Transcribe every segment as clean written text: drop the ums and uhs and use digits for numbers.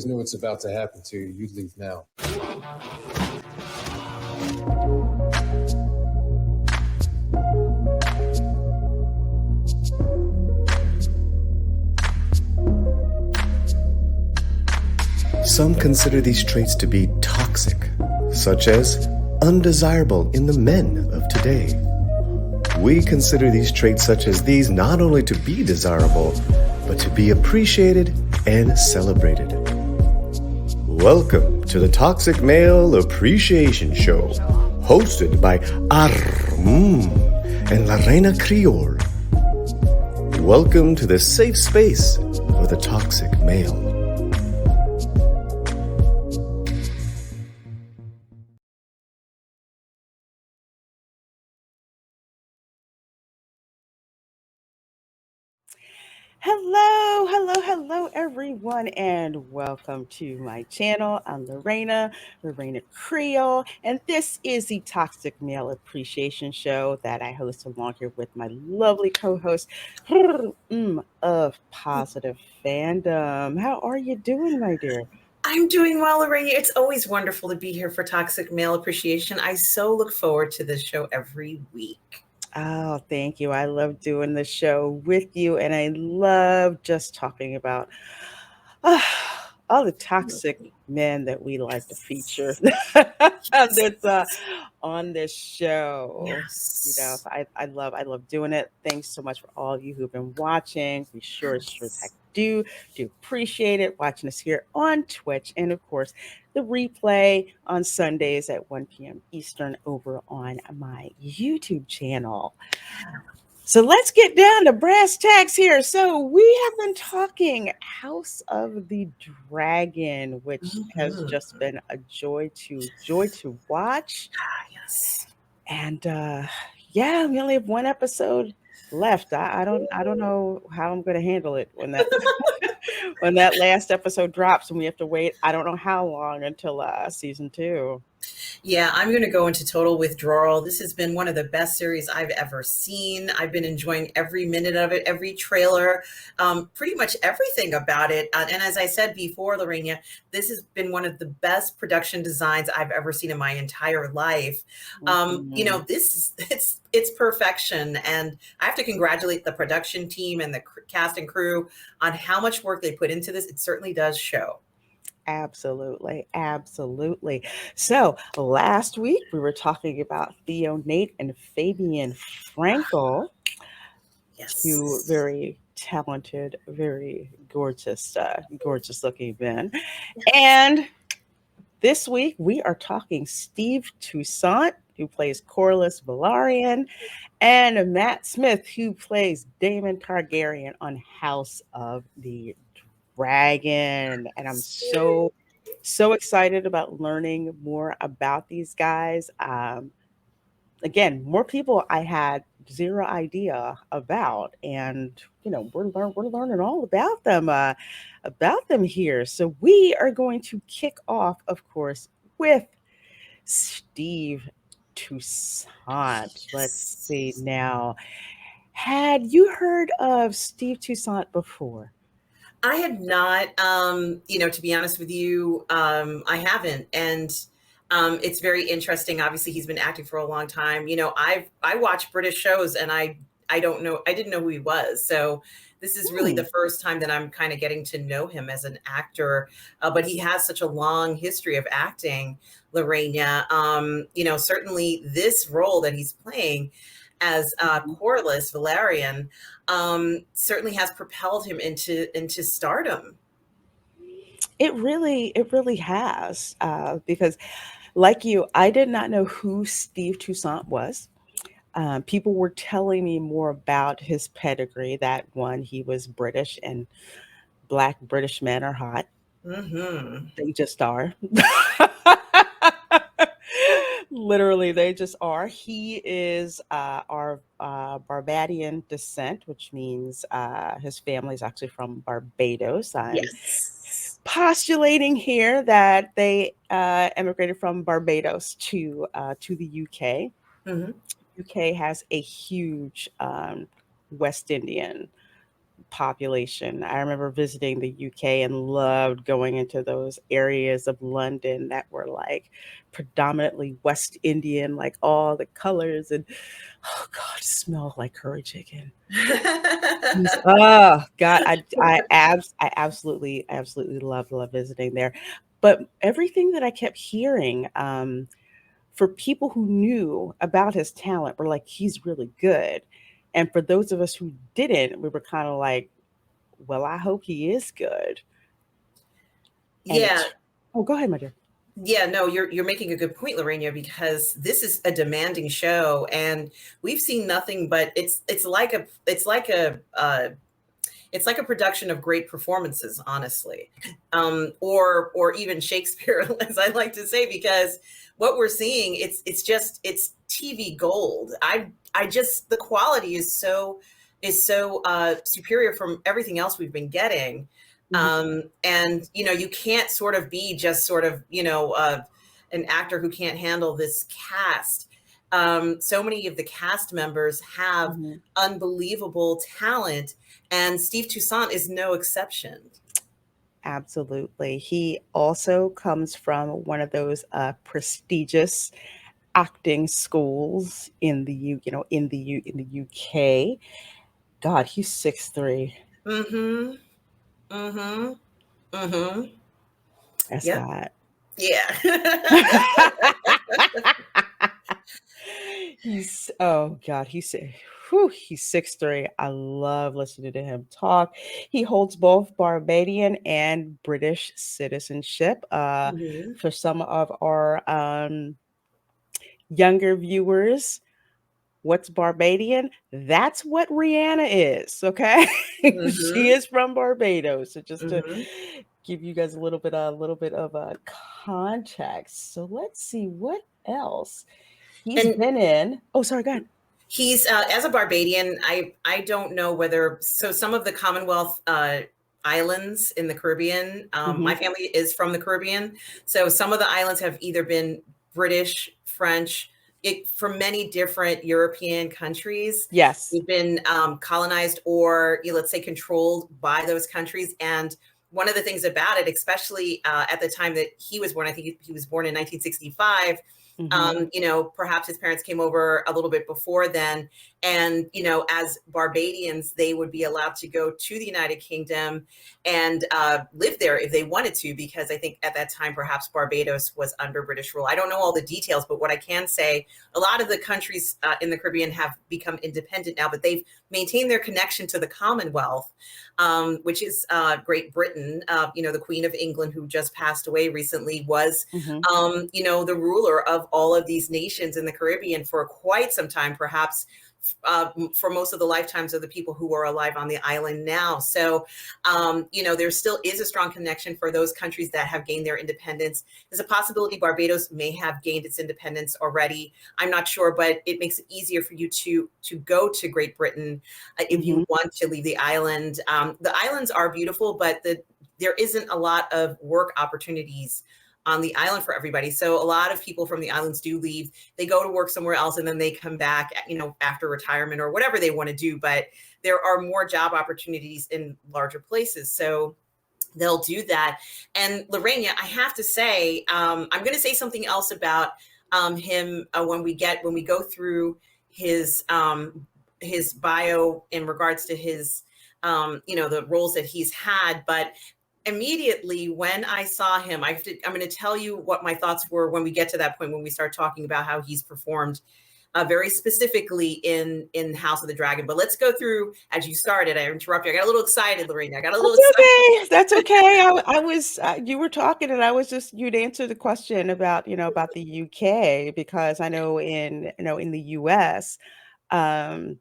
knew it's about to happen to you. You'd leave now. Some consider these traits to be toxic, such as undesirable in the men of today. We consider these traits such as these not only to be desirable, but to be appreciated and celebrated. Welcome to the Toxic Male Appreciation Show, hosted by and La Reina Creole. Welcome to the safe space for the toxic male. Hello, everyone, and welcome to my channel. I'm Reina Creole, and this is the Toxic Male Appreciation Show that I host along here with my lovely co-host of Positive Fandom. How are you doing, my dear? I'm doing well, Lorraine. It's always wonderful to be here for Toxic Male Appreciation. I so look forward to this show every week. Oh, thank you. I love doing the show with you, and I love just talking about uh, all the toxic men that we like to feature that's on this show. You know, Yes. so I love doing it. Thanks so much for all of you who've been watching. We sure as heck do appreciate it watching us here on Twitch, and of course the replay on Sundays at 1 p.m. Eastern over on my YouTube channel. So let's get down to brass tacks here. So we have been talking House of the Dragon, which has just been a joy to watch. Yes. And yeah, we only have one episode left. I don't know how I'm going to handle it when that when that last episode drops and we have to wait. I don't know how long until season 2. Yeah, I'm going to go into total withdrawal. This has been one of the best series I've ever seen. I've been enjoying every minute of it, every trailer, pretty much everything about it. And as I said before, Lorena, this has been one of the best production designs I've ever seen in my entire life. You know, it's perfection. And I have to congratulate the production team and the cast and crew on how much work they put into this. It certainly does show. Absolutely. So last week we were talking about Theo Nate and Fabian Frankel, Yes. two very talented, very gorgeous looking men. And this week we are talking Steve Toussaint, who plays Corlys Velaryon, and Matt Smith, who plays Daemon Targaryen on House of the Dragon. And I'm so excited about learning more about these guys. Again, more people I had zero idea about, and you know we're learning all about them here. So we are going to kick off, of course, with Steve Toussaint. Let's see now. Had you heard of Steve Toussaint before? I had not, you know, to be honest with you, I haven't. And it's very interesting. Obviously, he's been acting for a long time. You know, I watch British shows and I don't know, I didn't know who he was. So this is really the first time that I'm kind of getting to know him as an actor. But he has such a long history of acting, Lorena. You know, certainly this role that he's playing as Corlys Velaryon certainly has propelled him into stardom. It really has, because like you, I did not know who Steve Toussaint was. People were telling me more about his pedigree. That one, he was British, and Black British men are hot. They just are. Literally, they just are. He is our Barbadian descent, which means his family is actually from Barbados. I'm postulating here that they emigrated from Barbados to the UK. UK has a huge West Indian population. I remember visiting the UK and loved going into those areas of London that were like predominantly West Indian, like all the colors and oh God, smell like curry chicken. Oh God, I absolutely love visiting there. But everything that I kept hearing, for people who knew about his talent were like, he's really good. And for those of us who didn't, we were kind of like, well, I hope he is good. And Yeah. it's oh, go ahead, my dear. Yeah, no, you're making a good point, Lorena, because this is a demanding show, and we've seen nothing but it's like a production of great performances, honestly, or even Shakespeare, as I like to say, because what we're seeing it's TV gold. I just the quality is so superior from everything else we've been getting. And you can't sort of be just sort of an actor who can't handle this cast. So many of the cast members have Mhm. unbelievable talent, and Steve Toussaint is no exception. Absolutely. He also comes from one of those prestigious acting schools in the in the UK. God, he's 6'3". Mm-hmm. Mm-hmm. Mm-hmm. That's Yep. hot. Yeah. He's oh God, he's 6'3". I love listening to him talk. He holds both Barbadian and British citizenship. Mm-hmm. For some of our younger viewers, what's Barbadian? That's what Rihanna is. Okay, she Mm-hmm. is from Barbados. So just to Mm-hmm. give you guys a little bit of context. So let's see what else he's And been in. Oh, sorry, go ahead. he's as a Barbadian, I don't know whether so some of the Commonwealth islands in the Caribbean. My Mhm. family is from the Caribbean, so some of the islands have either been British, French, from many different European countries. Yes. We've been colonized or let's say controlled by those countries. And one of the things about it, especially at the time that he was born, I think he was born in 1965. Mhm. Perhaps his parents came over a little bit before then. And, as Barbadians, they would be allowed to go to the United Kingdom and live there if they wanted to, because I think at that time, perhaps Barbados was under British rule. I don't know all the details, but what I can say, a lot of the countries in the Caribbean have become independent now, but they've maintained their connection to the Commonwealth, which is Great Britain. The Queen of England, who just passed away recently, was Mhm. the ruler of all of these nations in the Caribbean for quite some time, perhaps for most of the lifetimes of the people who are alive on the island now. So, there still is a strong connection for those countries that have gained their independence. There's a possibility Barbados may have gained its independence already. I'm not sure, but it makes it easier for you to go to Great Britain if you Mhm. want to leave the island. The islands are beautiful, but there isn't a lot of work opportunities on the island for everybody. So a lot of people from the islands do leave. They go to work somewhere else and then they come back, after retirement or whatever they want to do. But there are more job opportunities in larger places. So they'll do that. And Lorena, I have to say, I'm going to say something else about him when we go through his bio in regards to his the roles that he's had. But immediately when I saw him, I'm going to tell you what my thoughts were when we get to that point, when we start talking about how he's performed very specifically in House of the Dragon. But let's go through as you started. I interrupted you. I got a little excited, Lorena. I got a little That's excited. okay. That's okay. I was you were talking and I was just you'd answer the question about about the UK because I know in the US, um,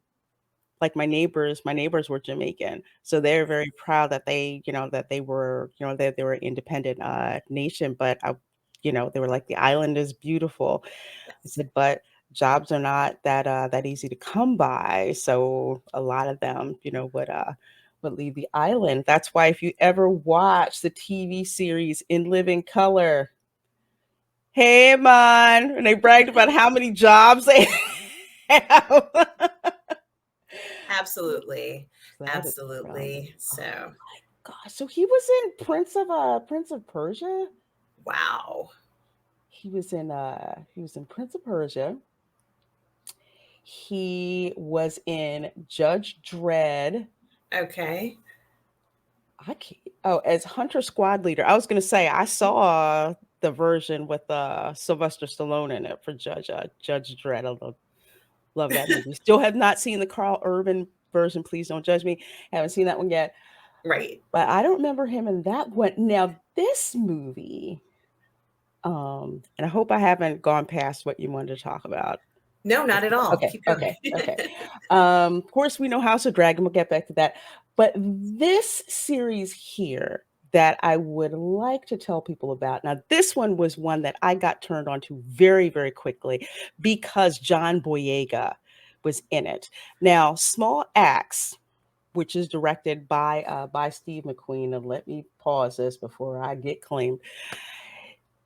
like my neighbors were Jamaican, so they're very proud that they were that they were an independent nation. But they were like the island is beautiful. I Yes. said, but jobs are not that easy to come by. So a lot of them, would leave the island. That's why if you ever watch the TV series In Living Color, hey man, and they bragged about how many jobs they have. Absolutely. That is from. Absolutely. Oh So, my gosh! So he was in Prince of Persia. wow. He was in Prince of Persia. He was in Judge Dredd. Okay. I can't, oh, as Hunter Squad leader. I was going to say I saw the version with Sylvester Stallone in it for Judge Dredd. Love that movie. Still have not seen the Carl Urban version. Please don't judge me. Haven't seen that one yet. Right. But I don't remember him in that one. Now this movie, and I hope I haven't gone past what you wanted to talk about. No, not at all. Okay, Keep going. okay, okay. Of course, we know House of Dragon. We'll get back to that. But this series here that I would like to tell people about. Now, this one was one that I got turned on to very, very quickly because John Boyega was in it. Now, Small Axe, which is directed by Steve McQueen, and let me pause this before I get claimed,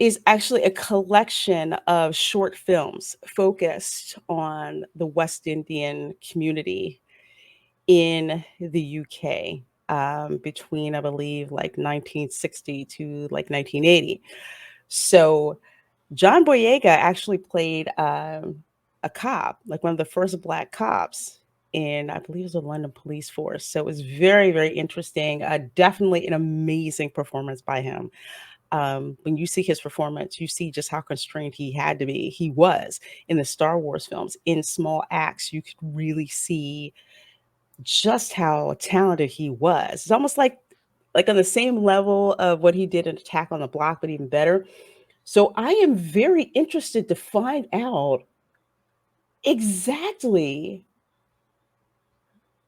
is actually a collection of short films focused on the West Indian community in the UK, between, I believe, like 1960 to like 1980. So John Boyega actually played a cop, like one of the first Black cops in, I believe, it was the London Police Force. So it was very, very interesting. Definitely an amazing performance by him. When you see his performance, you see just how constrained he had to be. He was in the Star Wars films. In Small Acts, you could really see just how talented he was. It's almost like on the same level of what he did in Attack on the Block, but even better. So I am very interested to find out exactly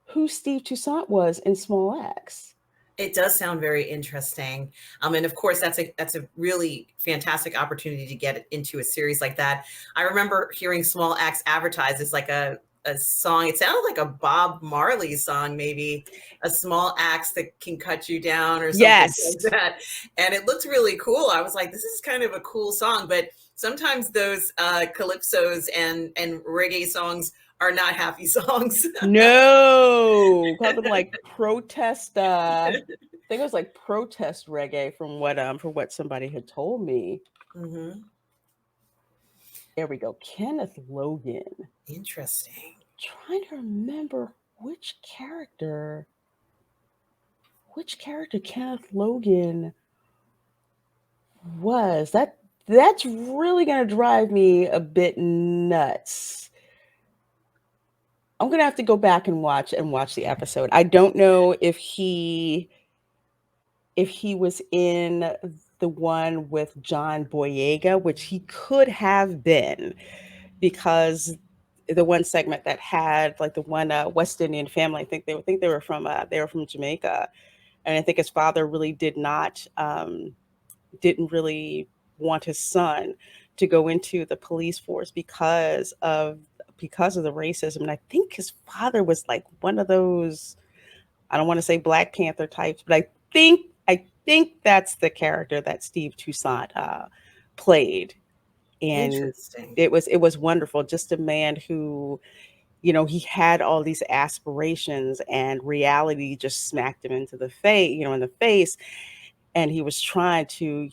who Steve Toussaint was in Small Axe. It does sound very interesting. And of course, that's a really fantastic opportunity to get into a series like that. I remember hearing Small Axe advertised as like a song. It sounded like a Bob Marley song, maybe a small axe that can cut you down or something Yes. like that. And it looked really cool. I was like, this is kind of a cool song. But sometimes those calypsos and reggae songs are not happy songs. No, called them like protest. I think it was like protest reggae from what somebody had told me. Mm-hmm. There we go. Kenneth Logan. Interesting. Trying to remember which character Kenneth Logan was. That's really gonna drive me a bit nuts. I'm gonna have to go back and watch the episode. I don't know if he was in the one with John Boyega, which he could have been, because the one segment that had like the one West Indian family, I think they were from Jamaica, and I think his father really didn't really want his son to go into the police force because of the racism. And I think his father was like one of those, I don't want to say Black Panther types, but I think that's the character that Steve Toussaint played. And Interesting. it was wonderful. Just a man who, he had all these aspirations and reality just smacked him into the face, in the face. And he was trying to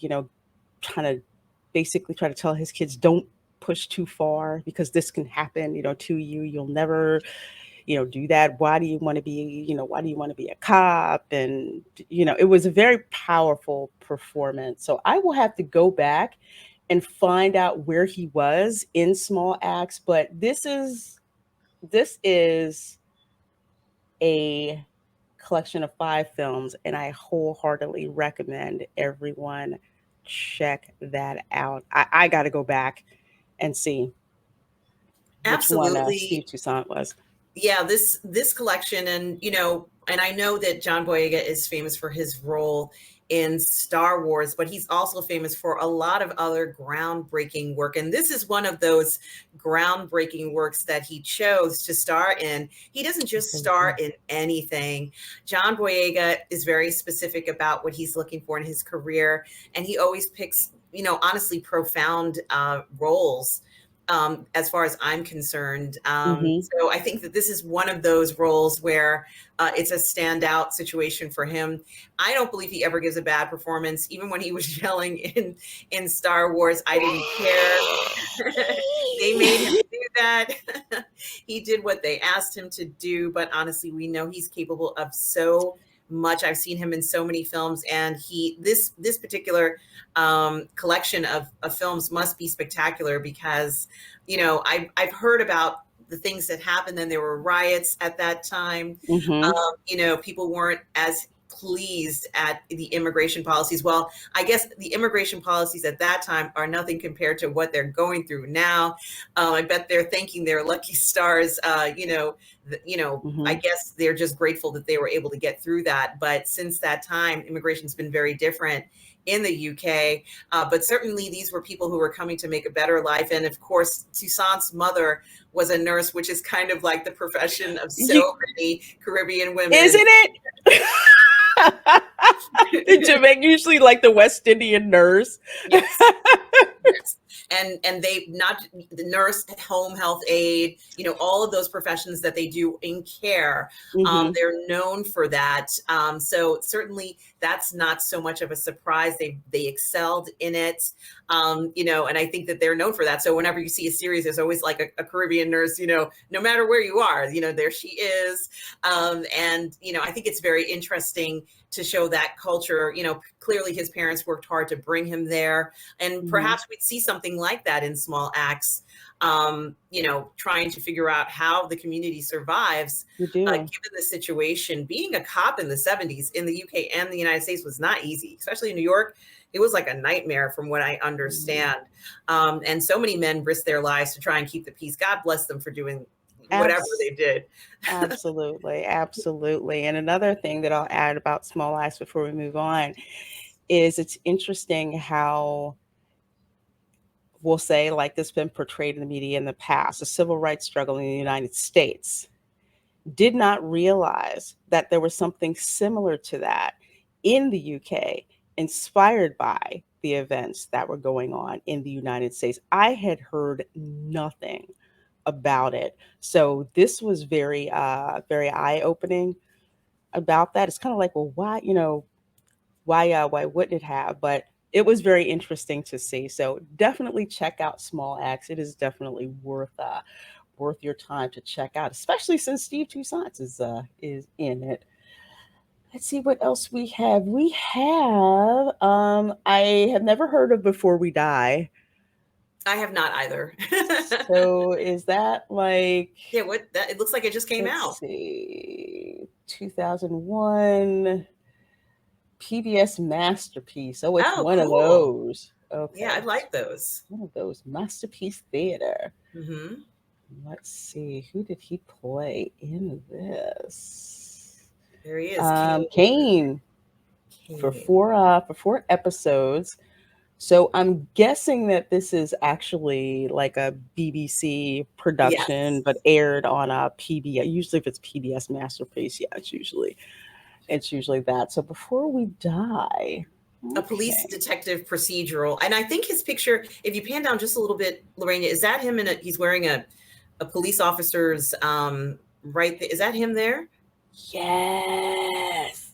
basically try to tell his kids, don't push too far because this can happen, to you. You'll never, do that. Why do you want to be a cop? And, it was a very powerful performance. So I will have to go back and find out where he was in Small Acts. But this is a collection of 5 films, and I wholeheartedly recommend everyone check that out. I got to go back and see which one Steve Absolutely. Toussaint was. Yeah, this collection, and I know that John Boyega is famous for his role in Star Wars, but he's also famous for a lot of other groundbreaking work. And this is one of those groundbreaking works that he chose to star in. He doesn't just star in anything. John Boyega is very specific about what he's looking for in his career, and he always picks, honestly profound roles. as far as I'm concerned. Mhm. So I think that this is one of those roles where it's a standout situation for him. I don't believe he ever gives a bad performance. Even when he was yelling in Star Wars, I didn't care. They made him do that. He did what they asked him to do. But honestly, we know he's capable of so much. I've seen him in so many films, and this particular collection of films must be spectacular because, I've heard about the things that happened. Then there were riots at that time. Mhm. People weren't as pleased at the immigration policies. Well, I guess the immigration policies at that time are nothing compared to what they're going through now. I bet they're thanking their lucky stars. I Mhm. guess they're just grateful that they were able to get through that. But since that time, immigration's been very different in the UK. But certainly these were people who were coming to make a better life. And of course, Toussaint's mother was a nurse, which is kind of like the profession of You, so many Caribbean women. isn't it? The Jamaican, usually like the West Indian nurse. Yes. Yes. And they not the nurse, home health aide, all of those professions that they do in care. Mhm. They're known for that. So certainly that's not so much of a surprise. They excelled in it. And I think that they're known for that. So whenever you see a series, there's always like a Caribbean nurse, no matter where you are, there she is. I think it's very interesting to show that culture. Clearly his parents worked hard to bring him there. And Mhm. perhaps we'd see something like that in Small Acts, trying to figure out how the community survives, You do. given the situation. Being a cop in the 70s in the UK and the United States was not easy, especially in New York. It was like a nightmare from what I Mhm. understand. And so many men risked their lives to try and keep the peace. God bless them for doing whatever Abs- they did. Absolutely. Absolutely. And another thing that I'll add about Small Eyes before we move on is it's interesting how we'll say, like this been portrayed in the media in the past, the civil rights struggle in the United States, did not realize that there was something similar to that in the UK, inspired by the events that were going on in the United States. I had heard nothing about it. So this was very eye opening about that. It's kind of like, well, why, why wouldn't it have? But it was very interesting to see. So definitely check out Small Acts. It is definitely worth your time to check out, especially since Steve Toussaint is in it. Let's see what else we have. We have I have never heard of Before We Die. I have not either. So is that like, Yeah, what that it looks like it just came let's out. see, 2001 PBS masterpiece. Oh, it's Oh, one of cool. those. Yeah, I Okay. like those. One of those masterpiece theater. Hmm. Let's see, who did he play in this? There he is, Kane. Kane for Kane. four episodes. So I'm guessing that this is actually like a BBC production, Yes. but aired on a PBS. Usually, if it's PBS masterpiece, yeah, it's usually that. So Before We Die. A police Okay. detective procedural. And I think his picture, if you pan down just a little bit, Lorena, is that him he's wearing a police officer's right there? Is that him there? Yes.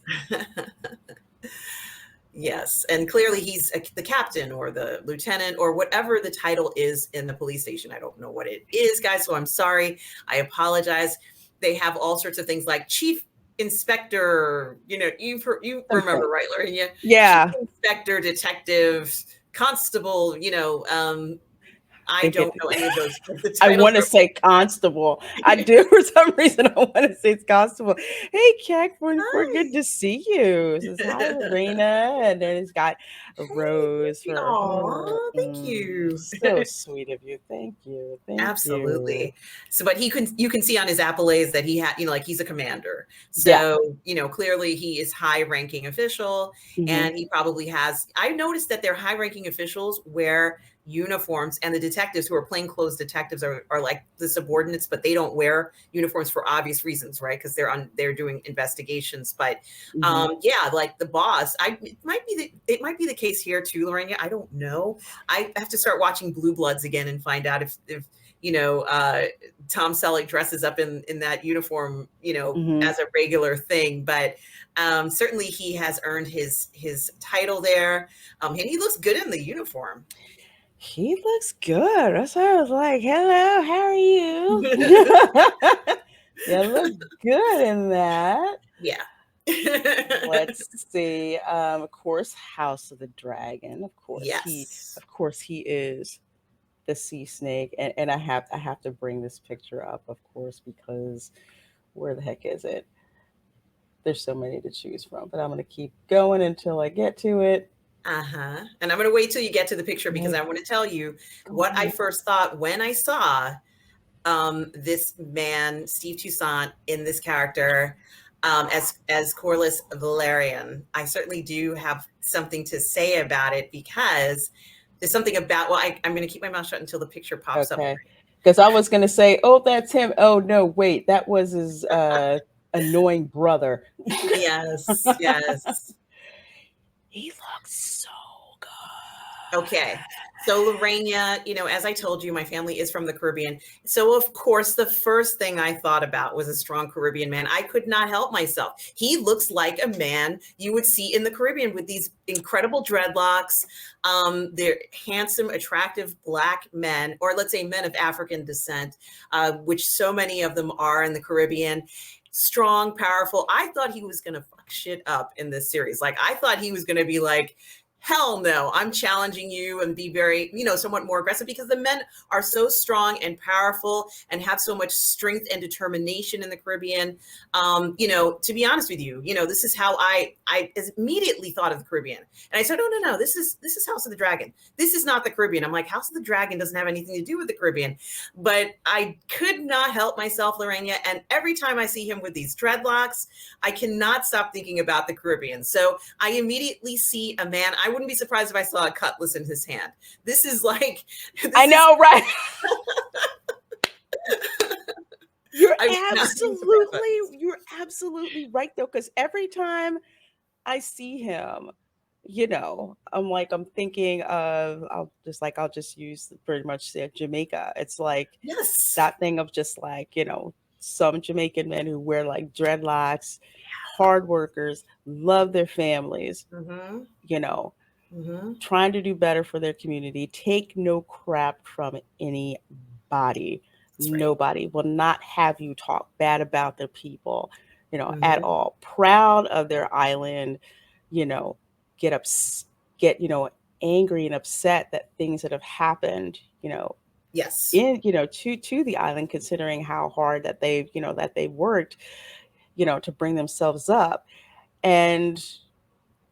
Yes. And clearly he's the captain or the lieutenant or whatever the title is in the police station. I don't know what it is, guys. So I'm sorry. I apologize. They have all sorts of things like chief inspector, you remember, Something. right, Lorena? Chief Yeah. inspector, detective, constable, I Think don't it. know any of those. The I titles want to say constable. I are do for some reason. I want to say it's constable. Hey, Keck, we're good hi. to see you. Says hi, Reina, and then it's got a rose Hey, for her. aw, thank you. So sweet of you. Thank you. Thank you. Absolutely. So, but you can see on his accolades that he had, like he's a commander. Yeah. So, clearly he is high ranking official Hmm. and he probably has, I noticed that they're high ranking officials wear uniforms, and the detectives who are plainclothes detectives are like the subordinates, but they don't wear uniforms for obvious reasons, right? Because they're doing investigations. But yeah, like the boss, it might be the case here too, Lorena. I don't know. I have to start watching Blue Bloods again and find out if Tom Selleck dresses up in that uniform, as a regular thing. But certainly he has earned his title there, and he looks good in the uniform. He looks good. That's why I was like, hello, how are you? You look good in that. Yeah. Let's see. Of course, House of the Dragon. Of course, Yes. he is the sea snake. And I have to bring this picture up, of course, because where the heck is it? There's so many to choose from, but I'm gonna keep going until I get to it. And I'm going to wait till you get to the picture, because I want to tell you what I first thought when I saw this man, Steve Toussaint, in this character as Corliss Valerian. I certainly do have something to say about it, because there's something about, well, I'm going to keep my mouth shut until the picture pops up. Because I was going to say, oh, that's him. Oh, no, wait, that was his annoying brother. Yes, yes. He looks so good. Okay. So Lorena, as I told you, my family is from the Caribbean. So of course, the first thing I thought about was a strong Caribbean man. I could not help myself. He looks like a man you would see in the Caribbean with these incredible dreadlocks. They're handsome, attractive Black men, or let's say men of African descent, which so many of them are in the Caribbean. Strong, powerful. I thought he was going to fuck shit up in this series. Like, I thought he was going to be like, hell no, I'm challenging you, and be very, somewhat more aggressive, because the men are so strong and powerful and have so much strength and determination in the Caribbean. To be honest with you, this is how I immediately thought of the Caribbean. And I said, no, this is House of the Dragon. This is not the Caribbean. I'm like, House of the Dragon doesn't have anything to do with the Caribbean. But I could not help myself, Lorena. And every time I see him with these dreadlocks, I cannot stop thinking about the Caribbean. So I immediately see a man. I wouldn't be surprised if I saw a cutlass in his hand. This is like, I know, right? You're absolutely right, though, because every time I see him, I'm thinking of, I'll just use pretty much Jamaica. It's like yes, that thing of just like, some Jamaican men who wear like dreadlocks, hard workers, love their families, trying to do better for their community, take no crap from anybody. Right. Nobody will not have you talk bad about their people, at all. Proud of their island, get angry and upset that things that have happened, yes, in to the island, considering how hard that they've worked, to bring themselves up. And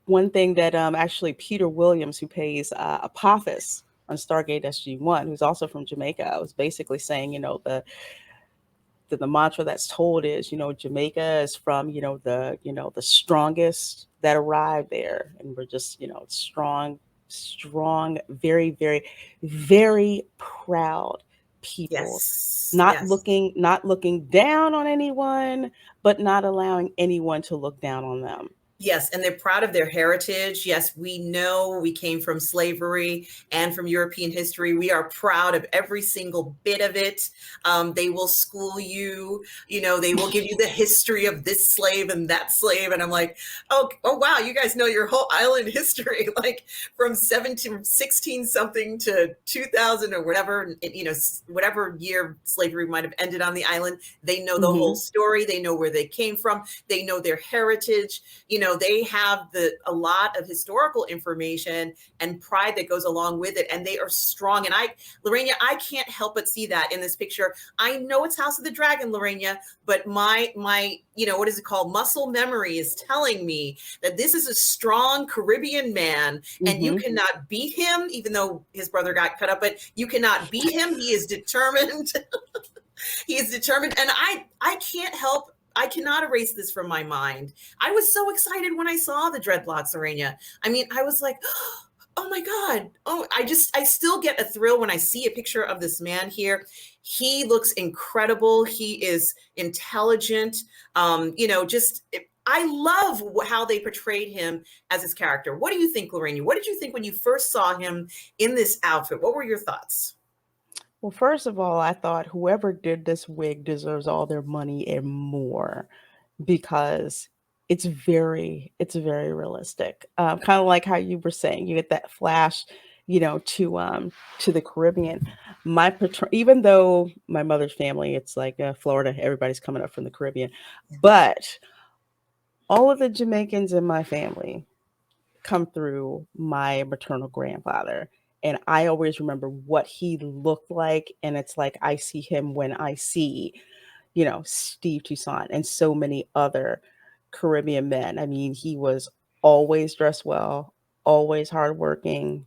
one thing that actually Peter Williams, who plays Apophis on Stargate SG-1, who's also from Jamaica, was basically saying, the mantra that's told is, Jamaica is from, the strongest that arrived there, and we're just, strong, very, very, very proud people. Yes. Not looking down on anyone, but not allowing anyone to look down on them. Yes, and they're proud of their heritage. Yes, we know we came from slavery and from European history. We are proud of every single bit of it. They will school you, they will give you the history of this slave and that slave. And I'm like, oh wow, you guys know your whole island history, like from 16 something to 2000 or whatever, whatever year slavery might have ended on the island. They know the whole story. They know where they came from. They know their heritage. They have a lot of historical information and pride that goes along with it. And they are strong. And Lorena, I can't help but see that in this picture. I know it's House of the Dragon, Lorena, but my what is it called? Muscle memory is telling me that this is a strong Caribbean man, and you cannot beat him, even though his brother got cut up, but you cannot beat him. He is determined. He is determined. And I can't help, I cannot erase this from my mind. I was so excited when I saw the dreadlocks, Reina. I mean, I was like, oh my God. Oh, I still get a thrill when I see a picture of this man here. He looks incredible. He is intelligent. Just I love how they portrayed him as his character. What do you think, Lorraine? What did you think when you first saw him in this outfit? What were your thoughts? Well, first of all, I thought whoever did this wig deserves all their money and more, because it's very realistic. Kind of like how you were saying, you get that flash, to the Caribbean. Even though my mother's family, it's like Florida, everybody's coming up from the Caribbean, but all of the Jamaicans in my family come through my maternal grandfather. And I always remember what he looked like. And it's like I see him when I see, Steve Toussaint and so many other Caribbean men. I mean, he was always dressed well, always hardworking.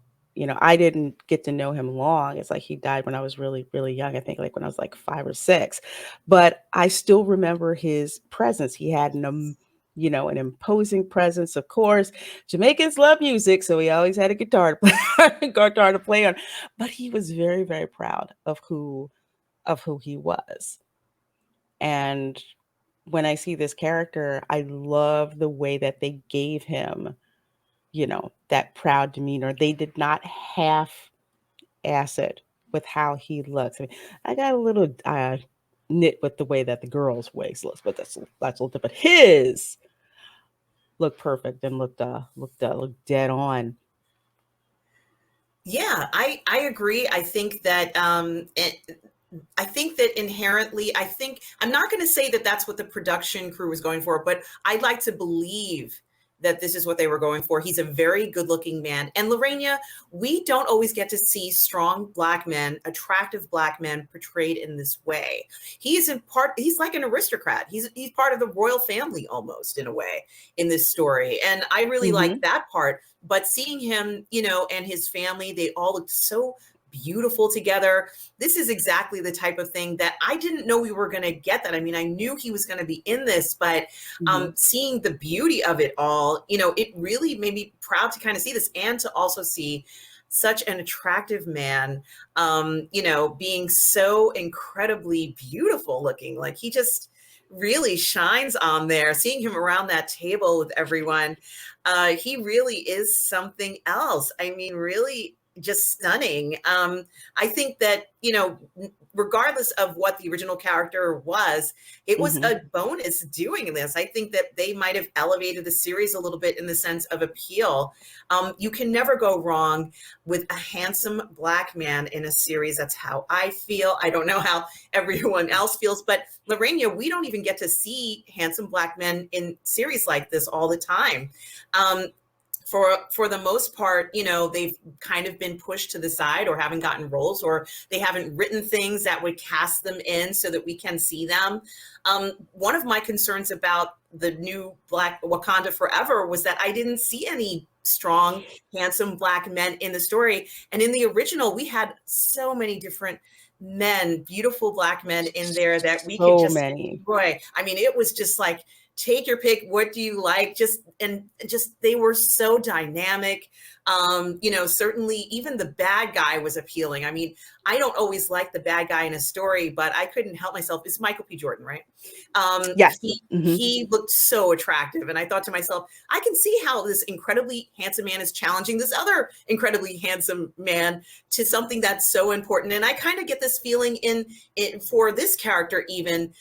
I didn't get to know him long. It's like he died when I was really, really young. I think like when I was like 5 or 6. But I still remember his presence. He had an imposing presence. Of course, Jamaicans love music, so he always had a guitar to play, guitar to play on. But he was very, very proud of who he was. And when I see this character, I love the way that they gave him, that proud demeanor. They did not half ass it with how he looks. I mean, I got a little knit with the way that the girl's wigs looks, but that's a little different. His looked perfect and looked dead on. Yeah, I agree. I think that inherently, I'm not going to say that that's what the production crew was going for, but I'd like to believe that this is what they were going for. He's a very good looking man. And Lorena, we don't always get to see strong Black men, attractive Black men portrayed in this way. He's like an aristocrat. He's part of the royal family almost in a way in this story. And I really like Hmm. that part. But seeing him, and his family, they all looked so beautiful together. This is exactly the type of thing that I didn't know we were going to get. That, I mean, I knew he was going to be in this, but Hmm. seeing the beauty of it all, it really made me proud to kind of see this, and to also see such an attractive man, being so incredibly beautiful looking. Like, he just really shines on there. Seeing him around that table with everyone, he really is something else. I mean, really just stunning. I think that, regardless of what the original character was, it was Hmm. a bonus doing this. I think that they might have elevated the series a little bit in the sense of appeal. You can never go wrong with a handsome Black man in a series. That's how I feel. I don't know how everyone else feels, but Lorena, we don't even get to see handsome Black men in series like this all the time. Um, for the most part, they've kind of been pushed to the side, or haven't gotten roles, or they haven't written things that would cast them in so that we can see them. One of my concerns about the new Black Wakanda Forever was that I didn't see any strong, handsome Black men in the story. And in the original, we had so many different men, beautiful Black men in there that we could So just many. enjoy. I mean, it was just like, take your pick. What do you like? Just they were so dynamic. Certainly even the bad guy was appealing. I mean, I don't always like the bad guy in a story, but I couldn't help myself. It's Michael P. Jordan, right? Yes. He Hmm. he looked so attractive, and I thought to myself, I can see how this incredibly handsome man is challenging this other incredibly handsome man to something that's so important. And I kind of get this feeling for this character even.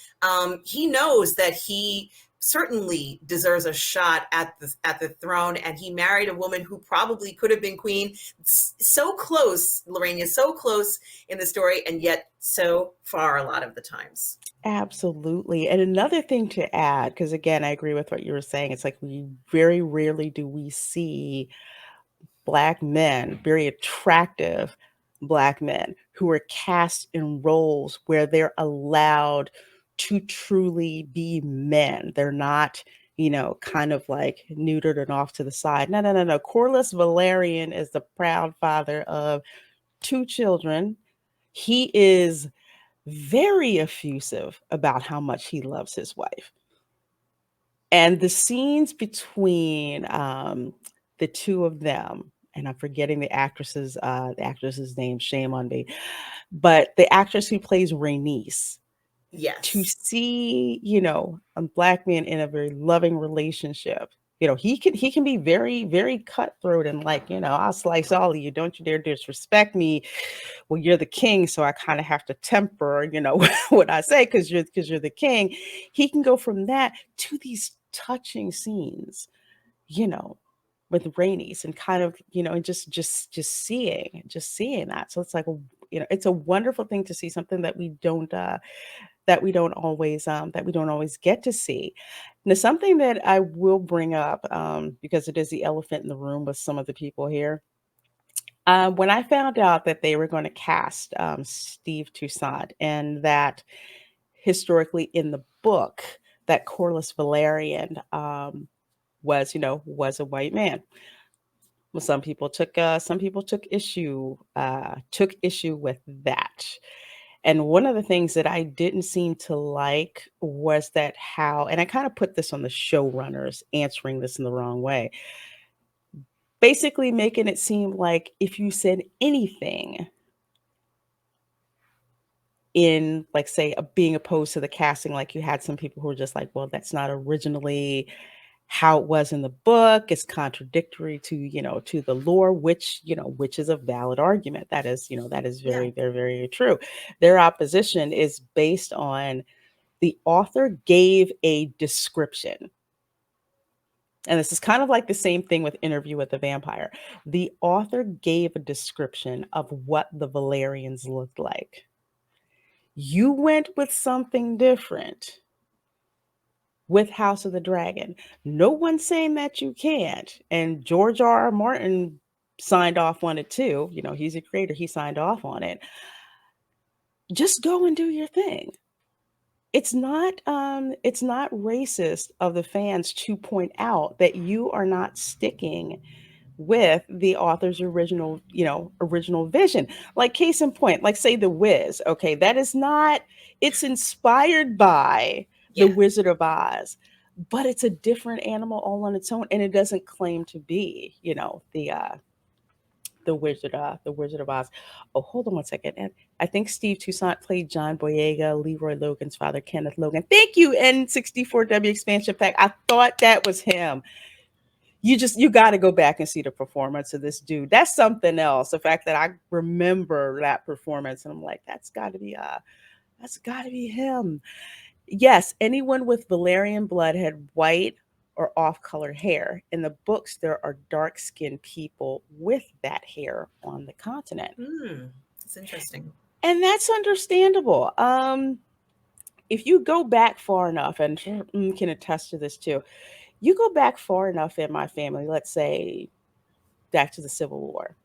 He knows that he certainly deserves a shot at the throne, and he married a woman who probably could have been queen. So close, Lorena, so close in the story, and yet so far a lot of the times. Absolutely. And another thing to add, because again, I agree with what you were saying. It's like we very rarely do we see Black men, very attractive Black men, who are cast in roles where they're allowed to truly be men. They're not, kind of like neutered and off to the side. No, no, no, no. Corliss Valerian is the proud father of 2 children. He is very effusive about how much he loves his wife. And the scenes between the two of them and I'm forgetting the actress's name, shame on me, but the actress who plays Rainice, to Yes. see, a black man in a very loving relationship. He can be very, very cutthroat and like, I'll slice all of you. Don't you dare disrespect me. Well, you're the king, so I kind of have to temper, what I say because you're the king. He can go from that to these touching scenes, you know, with Rainey's and kind of, and just seeing that. So it's like, it's a wonderful thing to see something that we don't always get to see. Now, something that I will bring up, because it is the elephant in the room with some of the people here. When I found out that they were going to cast Steve Toussaint, and that historically in the book that Corliss Valerian was a white man. Well, some people took issue with that. And one of the things that I didn't seem to like was that how, and I kind of put this on the showrunners answering this in the wrong way, basically making it seem like if you said anything in, like, say, being opposed to the casting, like you had some people who were just like, well, that's not originally how it was in the book. It's contradictory to the lore, which is a valid argument. That is Yeah. very, very, very true. Their opposition is based on the author gave a description. And this is kind of like the same thing with Interview with the Vampire. The author gave a description of what the Valerians looked like. You went with something different with House of the Dragon. No one's saying that you can't. And George R. R. Martin signed off on it too. He's a creator. He signed off on it. Just go and do your thing. It's not racist of the fans to point out that you are not sticking with the author's original vision. Like, case in point, like, say The Wiz. Okay, that is not, it's inspired by The Yeah. Wizard of Oz, but it's a different animal all on its own, and it doesn't claim to be, the Wizard of Oz. Oh, hold on one second. And I think Steve Toussaint played John Boyega, Leroy Logan's father, Kenneth Logan. Thank you, N64W expansion pack. I thought that was him. You got to go back and see the performance of this dude. That's something else. The fact that I remember that performance, and I'm like, that's got to be him. Yes, anyone with Valerian blood had white or off-color hair. In the books, there are dark-skinned people with that hair on the continent. It's interesting. And that's understandable. If you go back far enough, and can attest to this too, you go back far enough in my family, let's say back to the Civil War.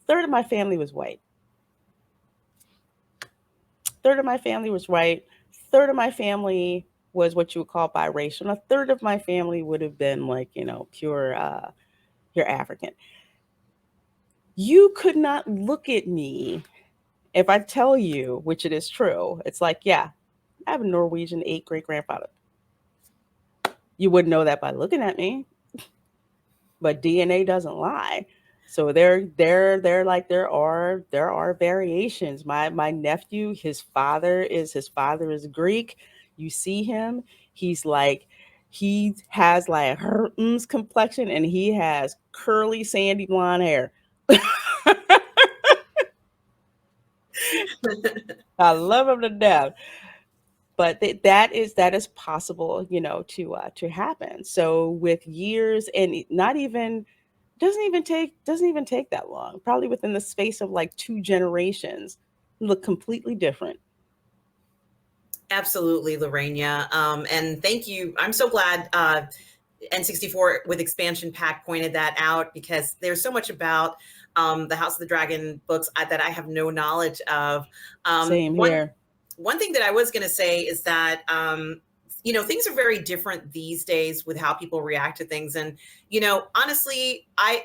Third of my family was white. Third of my family was white. Third of my family was what you would call biracial. And a third of my family would have been like, pure African. You could not look at me if I tell you, which it is true. It's like, yeah, I have a Norwegian 8 great grandfather. You wouldn't know that by looking at me, but DNA doesn't lie. So they're like, there are variations. My nephew, his father is Greek. You see him, he has like Herm's complexion, and he has curly sandy blonde hair. I love him to death. But that is possible, to happen. So with years, and not even doesn't even take that long. Probably within the space of like 2 generations, look completely different. Absolutely, Lorena. And thank you. I'm so glad N64 with expansion pack pointed that out, because there's so much about the House of the Dragon books that I have no knowledge of. Same here. One thing that I was going to say is that, things are very different these days with how people react to things. And, honestly, I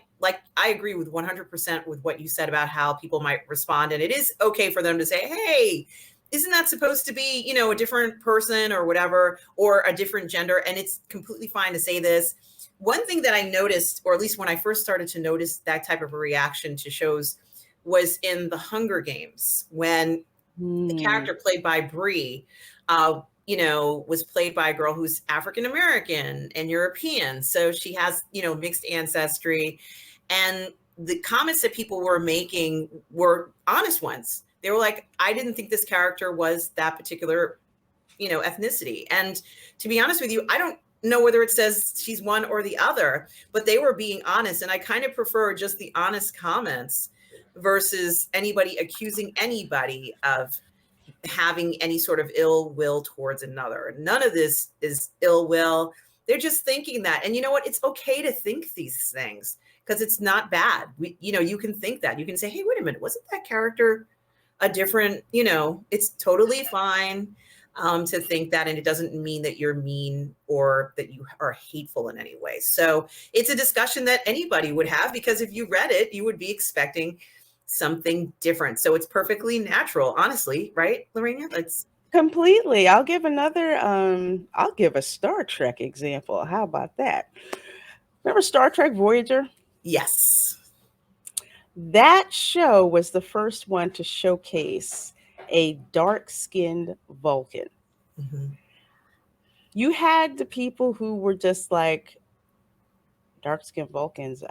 agree with 100% with what you said about how people might respond. And it is okay for them to say, hey, isn't that supposed to be, a different person or whatever, or a different gender? And it's completely fine to say this. One thing that I noticed, or at least when I first started to notice that type of a reaction to shows, was in the Hunger Games, when the Hmm. character played by Brie, was played by a girl who's African American and European. So she has, mixed ancestry. And the comments that people were making were honest ones. They were like, I didn't think this character was that particular, ethnicity. And to be honest with you, I don't know whether it says she's one or the other, but they were being honest. And I kind of prefer just the honest comments versus anybody accusing anybody of having any sort of ill will towards another. None of this is ill will. They're just thinking that. And you know what? It's okay to think these things because it's not bad. You can think that. You can say, hey, wait a minute, wasn't that character a different, it's totally fine to think that. And it doesn't mean that you're mean or that you are hateful in any way. So it's a discussion that anybody would have, because if you read it, you would be expecting something different. So it's perfectly natural, honestly, right, Lorena? It's Completely. I'll give a Star Trek example. How about that? Remember Star Trek Voyager? yes. That show was the first one to showcase a dark-skinned Vulcan. Mhm. You had the people who were just like dark-skinned Vulcans.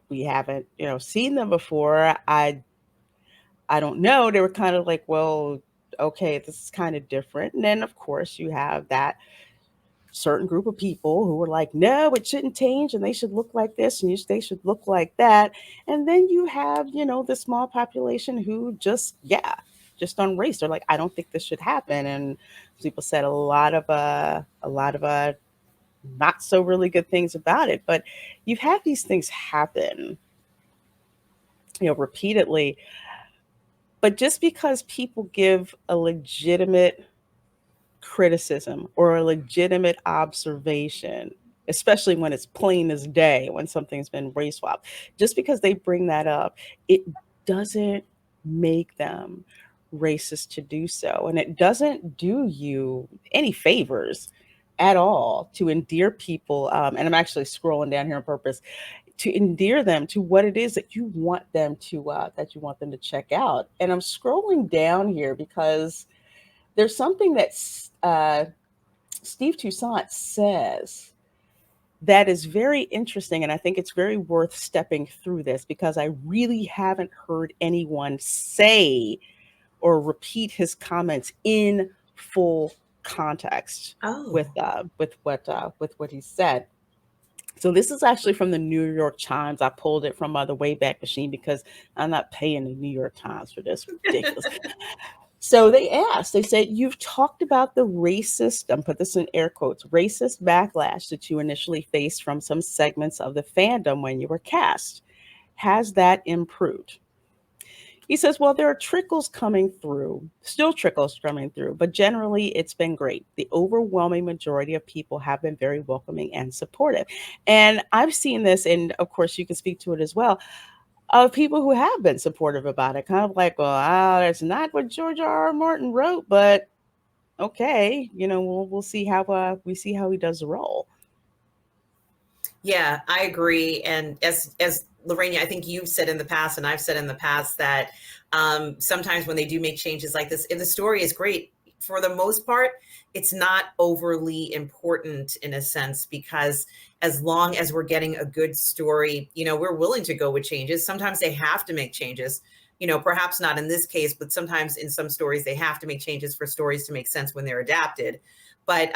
We haven't, seen them before. I don't know. They were kind of like, well, okay, this is kind of different. And then, of course, you have that certain group of people who were like, no, it shouldn't change, and they should look like this, and they should look like that. And then you have, the small population who just, yeah, just on race, they're like, I don't think this should happen. And people said a lot of not so really good things about it. But you've had these things happen, repeatedly. But just because people give a legitimate criticism or a legitimate observation, especially when it's plain as day, when something's been race swapped, just because they bring that up, it doesn't make them racist to do so. And it doesn't do you any favors at all to endear people. And I'm actually scrolling down here on purpose to endear them to what it is that you want them to check out. And I'm scrolling down here because there's something that Steve Toussaint says that is very interesting. And I think it's very worth stepping through this because I really haven't heard anyone say or repeat his comments in full context with Oh, what he said. So this is actually from the New York Times. I pulled it from the Wayback Machine because I'm not paying the New York Times for this. Ridiculous. So they said, you've talked about the racist, and put this in air quotes, racist backlash that you initially faced from some segments of the fandom when you were cast. Has that improved? He says, well, there are trickles coming through, still trickles coming through, but generally it's been great. The overwhelming majority of people have been very welcoming and supportive. And I've seen this, and of course you can speak to it as well, of people who have been supportive about it, kind of like, well, that's not what George R. R. Martin wrote, but okay, we'll see how he does the role. yeah, I agree. And as Lorena, I think you've said in the past, and I've said in the past that sometimes when they do make changes like this, if the story is great, for the most part, it's not overly important in a sense, because as long as we're getting a good story, we're willing to go with changes. Sometimes they have to make changes, perhaps not in this case, but sometimes in some stories they have to make changes for stories to make sense when they're adapted. But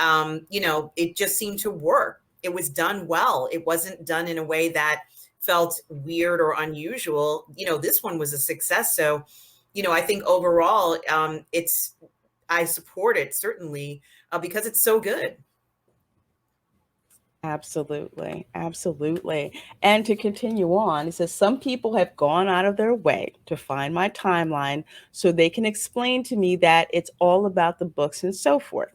it just seemed to work. It was done well. It wasn't done in a way that felt weird or unusual. This one was a success. So, I think overall, I support it certainly, because it's so good. Absolutely. Absolutely. And to continue on, he says, some people have gone out of their way to find my timeline so they can explain to me that it's all about the books and so forth.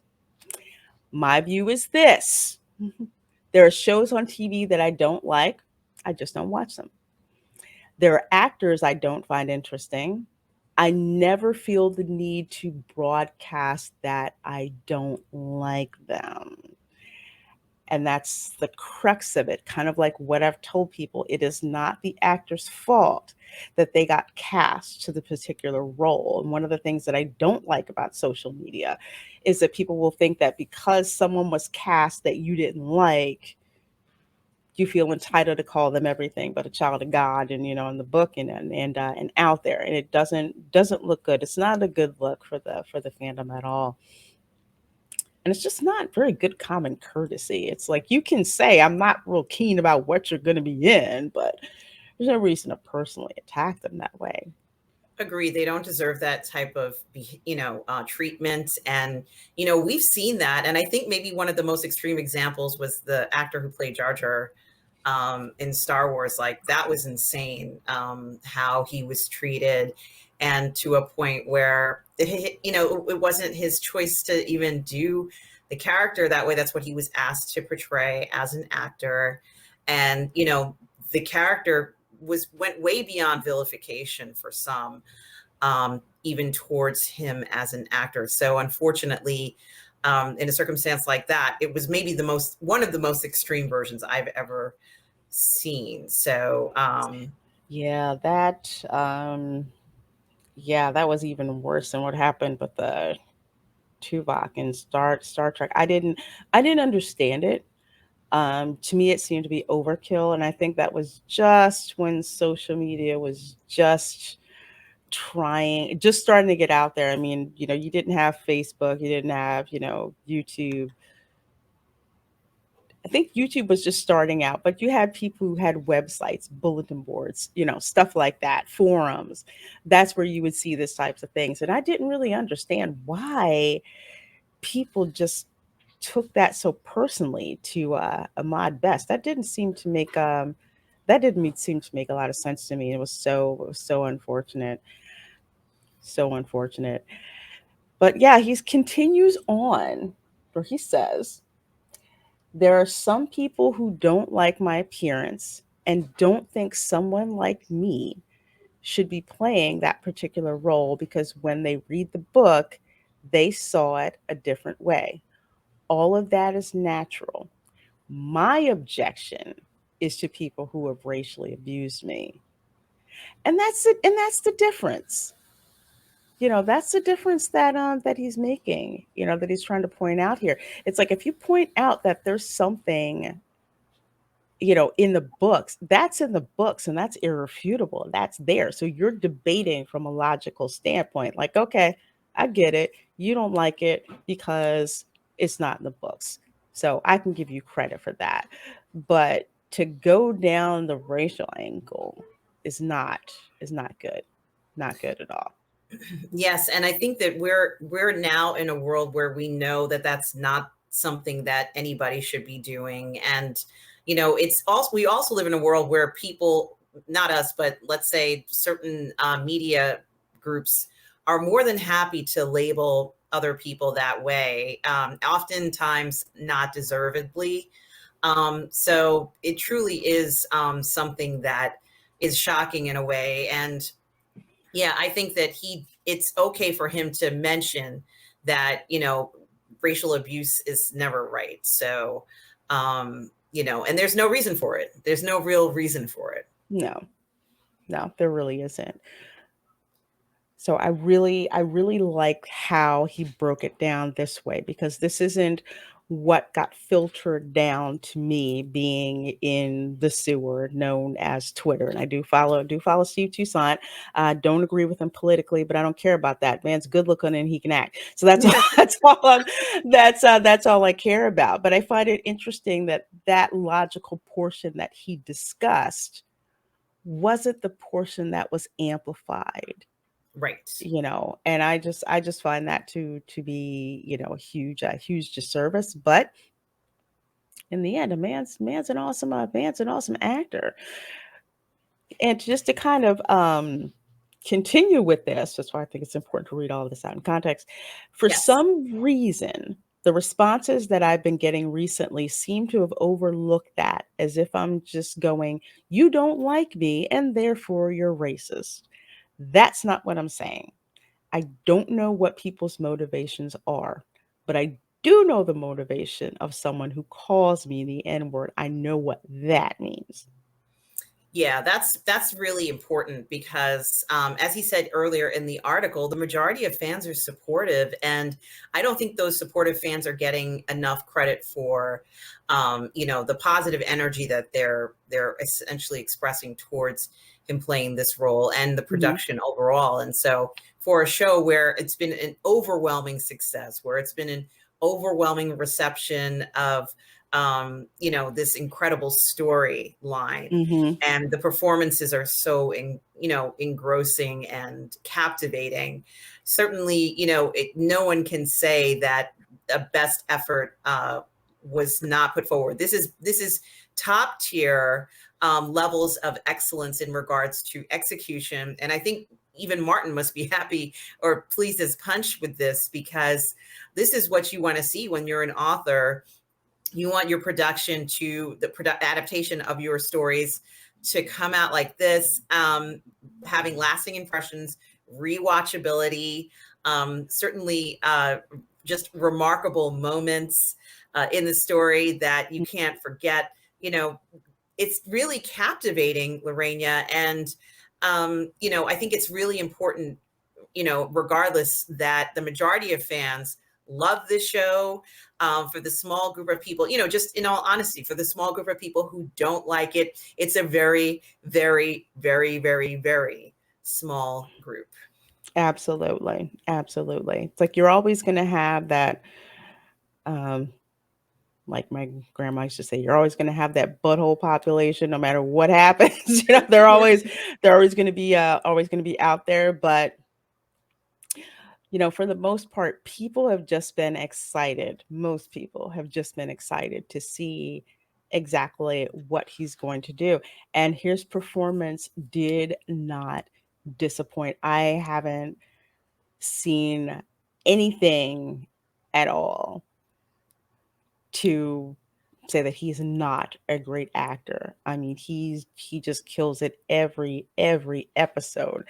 My view is this: there are shows on TV that I don't like, I just don't watch them. There are actors I don't find interesting, I never feel the need to broadcast that I don't like them. And that's the crux of it. Kind of like what I've told people, it is not the actor's fault that they got cast to the particular role. And one of the things that I don't like about social media is that people will think that because someone was cast that you didn't like, you feel entitled to call them everything but a child of God, and in the book, and out there, and it doesn't look good. It's not a good look for the fandom at all, and it's just not very good common courtesy. It's like you can say I'm not real keen about what you're going to be in, but there's no reason to personally attack them that way. Agree. They don't deserve that type of, treatment. And, we've seen that. And I think maybe one of the most extreme examples was the actor who played Jar Jar in Star Wars. Like, that was insane, how he was treated. And to a point where, it wasn't his choice to even do the character that way. That's what he was asked to portray as an actor. And, the character went way beyond vilification for some, even towards him as an actor. So unfortunately, in a circumstance like that, it was maybe one of the most extreme versions I've ever seen. So Yeah, that was even worse than what happened with the Tuvok in Star Trek. I didn't understand it. To me, it seemed to be overkill, and I think that was just when social media was just starting to get out there. I mean, you didn't have Facebook, you didn't have, YouTube. I think YouTube was just starting out, but you had people who had websites, bulletin boards, stuff like that, forums. That's where you would see these types of things. And I didn't really understand why people just took that so personally to Ahmad Best. That didn't seem to make a lot of sense to me. It was so unfortunate, so unfortunate. But yeah, he continues on, where he says, "There are some people who don't like my appearance and don't think someone like me should be playing that particular role because when they read the book, they saw it a different way. All of that is natural. My objection is to people who have racially abused me." And that's it. And that's the difference. That's the difference that he's making, that he's trying to point out here. It's like if you point out that there's something, in the books, that's in the books and that's irrefutable. That's there. So you're debating from a logical standpoint. Like, okay, I get it. You don't like it because it's not in the books. So I can give you credit for that. But to go down the racial angle is not is not good. Not good at all. yes, and I think that we're now in a world where we know that that's not something that anybody should be doing. And it's also, we also live in a world where people, not us, but let's say certain media groups, are more than happy to label other people that way, oftentimes not deservedly. So it truly is something that is shocking in a way. And yeah, I think that it's okay for him to mention that, racial abuse is never right. So, and there's no reason for it. There's no real reason for it. No, no, there really isn't. So I really like how he broke it down this way, because this isn't what got filtered down to me being in the sewer known as Twitter. And I do follow Steve Toussaint. Don't agree with him politically, but I don't care about that. Man's good looking and he can act. So that's all, that's all I care about. But I find it interesting that that logical portion that he discussed wasn't the portion that was amplified, Right. and I just find that to be, a huge disservice. But in the end, a man's an awesome actor. And just to kind of continue with this, that's why I think it's important to read all of this out in context. For Yes. some reason, the responses that I've been getting recently seem to have overlooked that, as if I'm just going, "You don't like me, and therefore you're racist." That's not what I'm saying. I don't know what people's motivations are, but I do know the motivation of someone who calls me the N word. I know what that means. Yeah, that's really important because, as he said earlier in the article, the majority of fans are supportive, and I don't think those supportive fans are getting enough credit for, the positive energy that they're essentially expressing towards him playing this role and the Mhm. production overall. And so, for a show where it's been an overwhelming success, where it's been an overwhelming reception of this incredible storyline, Mhm. and the performances are so engrossing and captivating. Certainly, no one can say that a best effort was not put forward. This is top tier levels of excellence in regards to execution, and I think even Martin must be happy or pleased as punch with this, because this is what you want to see when you're an author. You want your production to the adaptation of your stories to come out like this, having lasting impressions, rewatchability, certainly just remarkable moments in the story that you can't forget. It's really captivating, Lorena, and I think it's really important, regardless, that the majority of fans love this show. For the small group of people, just in all honesty, for the small group of people who don't like it, it's a very, very, very, very, very small group. Absolutely. Absolutely. It's like you're always going to have that, um, like my grandma used to say, you're always going to have that butthole population, no matter what happens. They're always going to be, out there. But for the most part, people have just been excited. Most people have just been excited to see exactly what he's going to do. And his performance did not disappoint. I haven't seen anything at all to say that he's not a great actor. I mean, he just kills it every episode,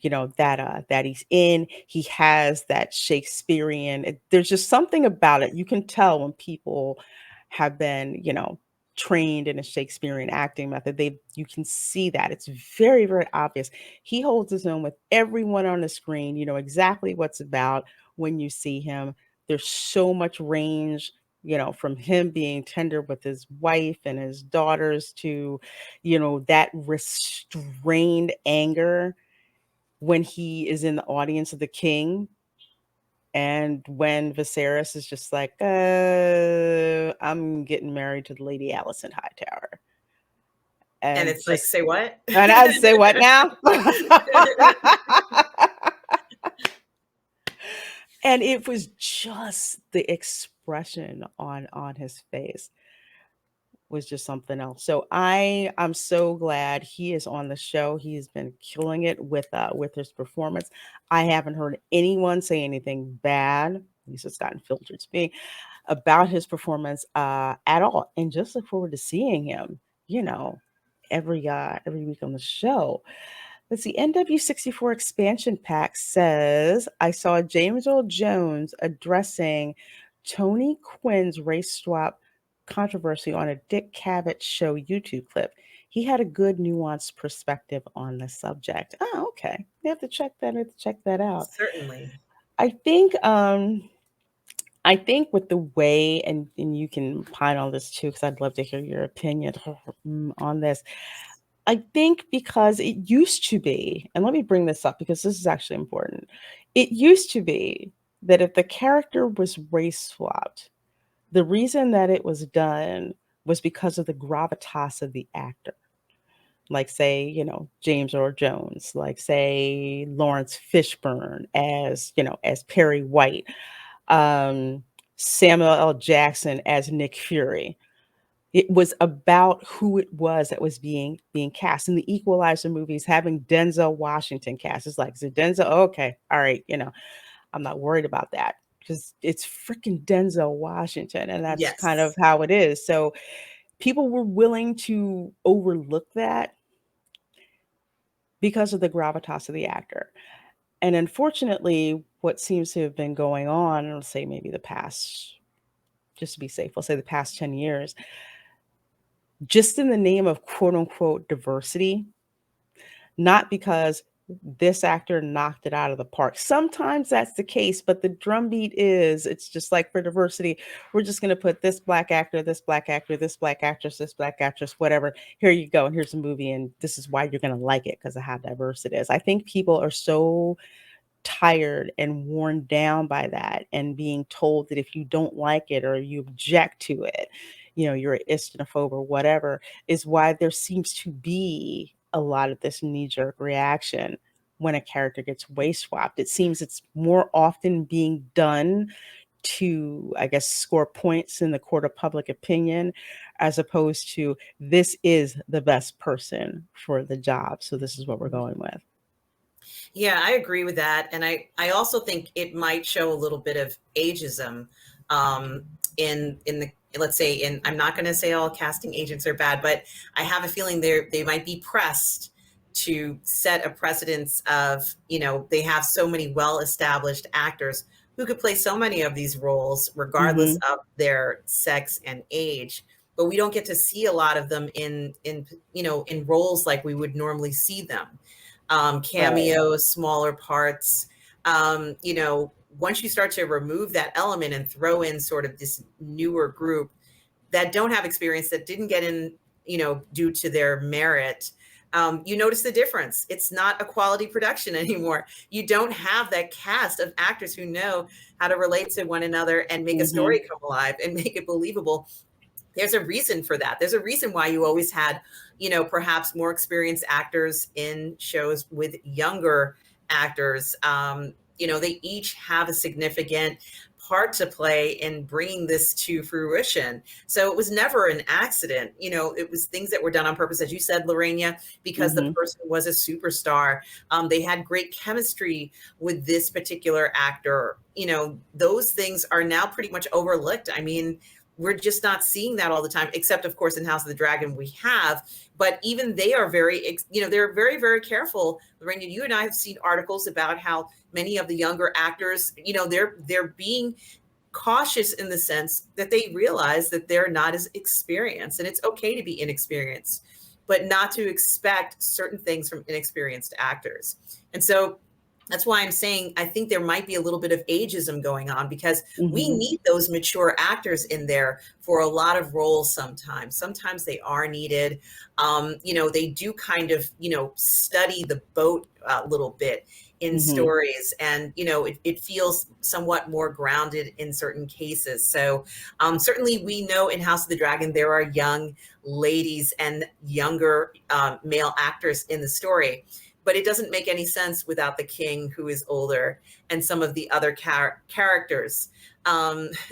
that he's in. He has that Shakespearean. There's just something about it. You can tell when people have been, trained in a Shakespearean acting method. You can see that. It's very, very obvious. He holds his own with everyone on the screen. You know exactly what's about when you see him. There's so much range, from him being tender with his wife and his daughters to, that restrained anger when he is in the audience of the king. And when Viserys is just like, I'm getting married to the Lady Alicent Hightower. And And it's like, just, say what? and I'd say, what now? And it was just the expression on his face was just something else. So I'm so glad he is on the show. He's been killing it with his performance. I haven't heard anyone say anything bad. At least it's gotten filtered to me about his performance at all. And just look forward to seeing him, every week on the show. Let's see. NW64 expansion pack says I saw James Earl Jones addressing Tony Quinn's race swap controversy on a Dick Cavett show YouTube clip. He had a good nuanced perspective on the subject. Oh, okay. You have to check that. I have to check that out. Certainly. I think with the way, and you can pine on this too, because I'd love to hear your opinion on this. I think because it used to be, and let me bring this up because this is actually important. It used to be that if the character was race swapped, the reason that it was done was because of the gravitas of the actor. Like, say, James Earl Jones, like, say, Lawrence Fishburne as Perry White, um, Samuel L. Jackson as Nick Fury. It was about who it was that was being cast. In the Equalizer movies, having Denzel Washington cast is like, is it Denzel? Okay, all right, I'm not worried about that because it's freaking Denzel Washington, and that's kind of Yes. how it is. So people were willing to overlook that because of the gravitas of the actor. And unfortunately, what seems to have been going on, let's say maybe the past, just to be safe, we'll say the past 10 years, just in the name of quote unquote diversity, not because this actor knocked it out of the park. Sometimes that's the case, but the drumbeat is it's just like for diversity, we're just going to put this black actor, this black actor, this black actress, this black actress, whatever. Here you go. And here's a movie. And this is why you're going to like it because of how diverse it is. I think people are so tired and worn down by that and being told that if you don't like it or you object to it, you're an istinophobe or whatever, is why there seems to be a lot of this knee-jerk reaction when a character gets waist swapped. It seems it's more often being done to, I guess, score points in the court of public opinion, as opposed to this is the best person for the job. So this is what we're going with. Yeah, I agree with that. And I also think it might show a little bit of ageism in the, let's say, in, I'm not going to say all casting agents are bad, but I have a feeling they might be pressed to set a precedence of, they have so many well-established actors who could play so many of these roles, regardless of their sex and age. But we don't get to see a lot of them in roles like we would normally see them. Cameos, right. Smaller parts. Once you start to remove that element and throw in sort of this newer group that don't have experience, that didn't get in, due to their merit, you notice the difference. It's not a quality production anymore. You don't have that cast of actors who know how to relate to one another and make a story come alive and make it believable. There's a reason for that. There's a reason why you always had, perhaps more experienced actors in shows with younger actors. They each have a significant part to play in bringing this to fruition. So it was never an accident. It was things that were done on purpose, as you said, Lorena, because the person was a superstar. They had great chemistry with this particular actor. Those things are now pretty much overlooked. I mean, we're just not seeing that all the time, except of course in House of the Dragon we have, but even they are very, they're very, very careful. Lorena, you and I have seen articles about how many of the younger actors, they're being cautious in the sense that they realize that they're not as experienced, and it's okay to be inexperienced, but not to expect certain things from inexperienced actors. And so that's why I'm saying I think there might be a little bit of ageism going on, because we need those mature actors in there for a lot of roles sometimes. Sometimes they are needed. They do kind of, study the boat a little bit in stories, and, it feels somewhat more grounded in certain cases. So certainly we know in House of the Dragon, there are young ladies and younger male actors in the story. But it doesn't make any sense without the king, who is older, and some of the other characters.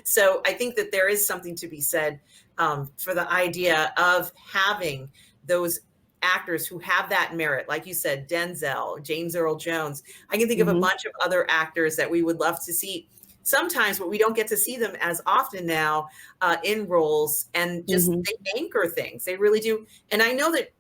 So I think that there is something to be said for the idea of having those actors who have that merit. Like you said, Denzel, James Earl Jones. I can think of a bunch of other actors that we would love to see sometimes, but we don't get to see them as often now in roles, and just they anchor things. They really do. And I know that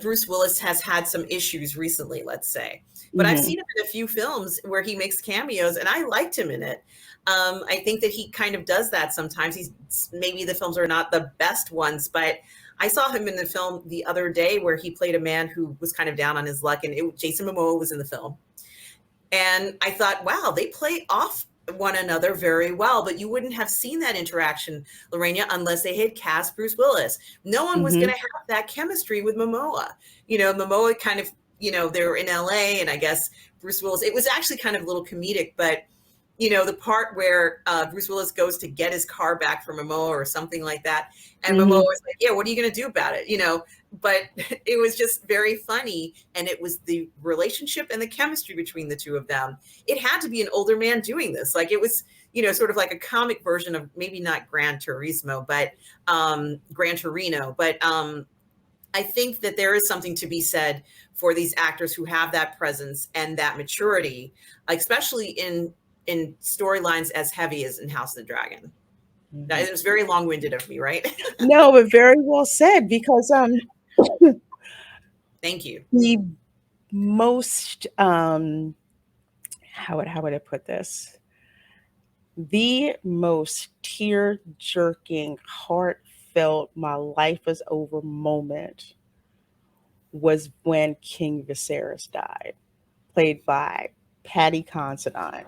Bruce Willis has had some issues recently, let's say, but I've seen him in a few films where he makes cameos, and I liked him in it. I think that he kind of does that sometimes. Maybe the films are not the best ones, but I saw him in the film the other day where he played a man who was kind of down on his luck, and Jason Momoa was in the film. And I thought, wow, they play off one another very well, but you wouldn't have seen that interaction, Lorena, unless they had cast Bruce Willis. No one was going to have that chemistry with Momoa. Momoa kind of, they were in LA, and I guess Bruce Willis, it was actually kind of a little comedic, but the part where Bruce Willis goes to get his car back from Momoa or something like that, and Momoa was like, yeah, what are you going to do about it? But it was just very funny, and it was the relationship and the chemistry between the two of them. It had to be an older man doing this. Like, it was, sort of like a comic version of maybe not Gran Turismo, but Gran Torino. But I think that there is something to be said for these actors who have that presence and that maturity, especially in storylines as heavy as in House of the Dragon. It was very long-winded of me, right? No, but very well said, because Thank you. the most how would I put this? The most tear jerking, heartfelt, my life is over moment was when King Viserys died, played by Patty Considine.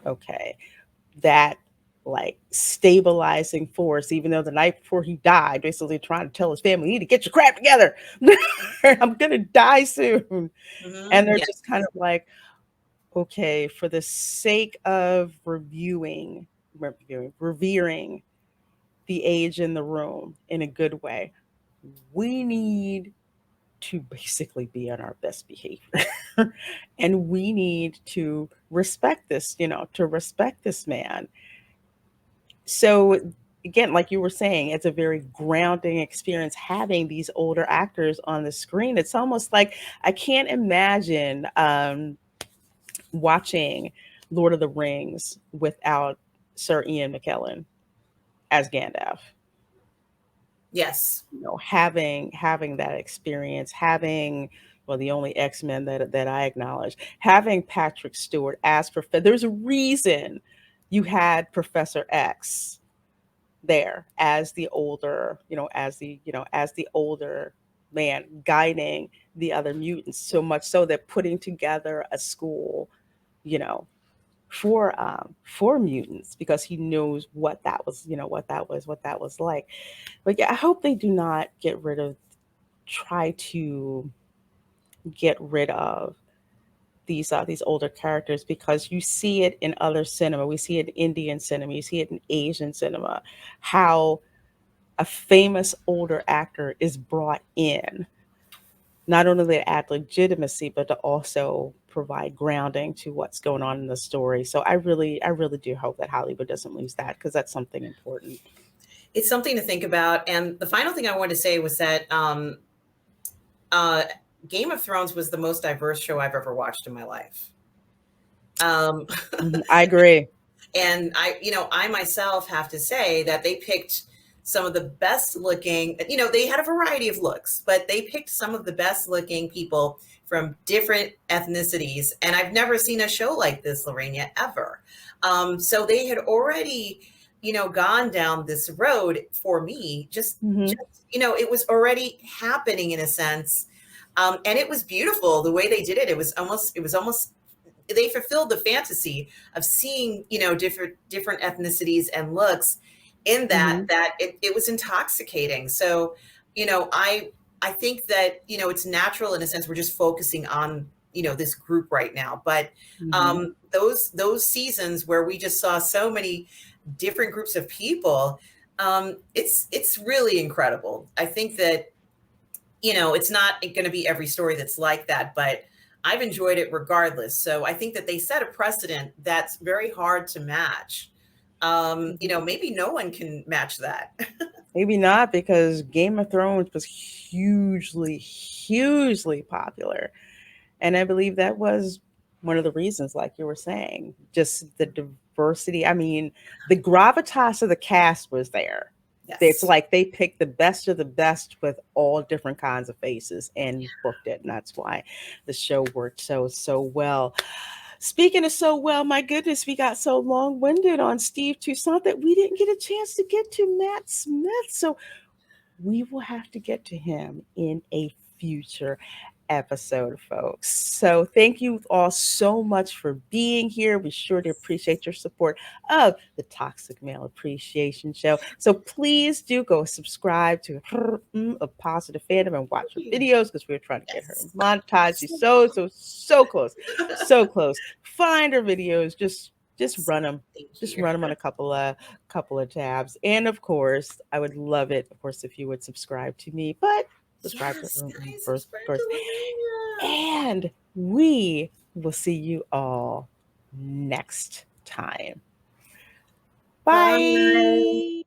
Okay. That like stabilizing force, even though the night before he died, basically trying to tell his family, you need to get your crap together. I'm gonna die soon. And they're just kind of like, okay, for the sake of revering the age in the room in a good way, we need to basically be on our best behavior. And we need to respect this, to respect this man. So, again, like you were saying, it's a very grounding experience having these older actors on the screen. It's almost like I can't imagine watching Lord of the Rings without Sir Ian McKellen as Gandalf. Yes. Having that experience, having well, the only X-Men that I acknowledge, having Patrick Stewart as Professor. There's a reason you had Professor X there as the older, as the older man guiding the other mutants, so much so that putting together a school, you know, for mutants because he knows what that was, what that was like. But yeah, I hope they do not try to get rid of these older characters because you see it in other cinema. We see it in Indian cinema, you see it in Asian cinema, how a famous older actor is brought in not only to add legitimacy but to also provide grounding to what's going on in the story. So I really do hope that Hollywood doesn't lose that because that's something important. It's something to think about. And the final thing I wanted to say was that uh, Game of Thrones was the most diverse show I've ever watched in my life. I agree. And I myself have to say that they picked some of the best looking, they had a variety of looks, but they picked some of the best looking people from different ethnicities. And I've never seen a show like this, Lorena, ever. So they had already, gone down this road for me. It was already happening in a sense. And it was beautiful the way they did it. It was almost they fulfilled the fantasy of seeing, different ethnicities and looks in that, it was intoxicating. So, I think that, it's natural in a sense, we're just focusing on, this group right now, but those seasons where we just saw so many different groups of people, it's really incredible. I think that, it's not going to be every story that's like that, but I've enjoyed it regardless. So I think that they set a precedent that's very hard to match. Maybe no one can match that. Maybe not because Game of Thrones was hugely popular. And I believe that was one of the reasons, like you were saying, just the diversity. I mean, the gravitas of the cast was there. Yes. It's like they picked the best of the best with all different kinds of faces and booked it. And that's why the show worked so well. Speaking of so well, my goodness, we got so long-winded on Steve Toussaint that we didn't get a chance to get to Matt Smith. So we will have to get to him in a future episode, folks. So thank you all so much for being here. We sure do appreciate your support of the Toxic Male Appreciation Show. So please do go subscribe to her of Positive Fandom and watch her videos because we're trying to get her monetized. She's so close, so close. Find her videos. Just run them. Just run them on a couple of tabs. And of course, I would love it, of course, if you would subscribe to me. But subscribe to first. And we will see you all next time. Bye.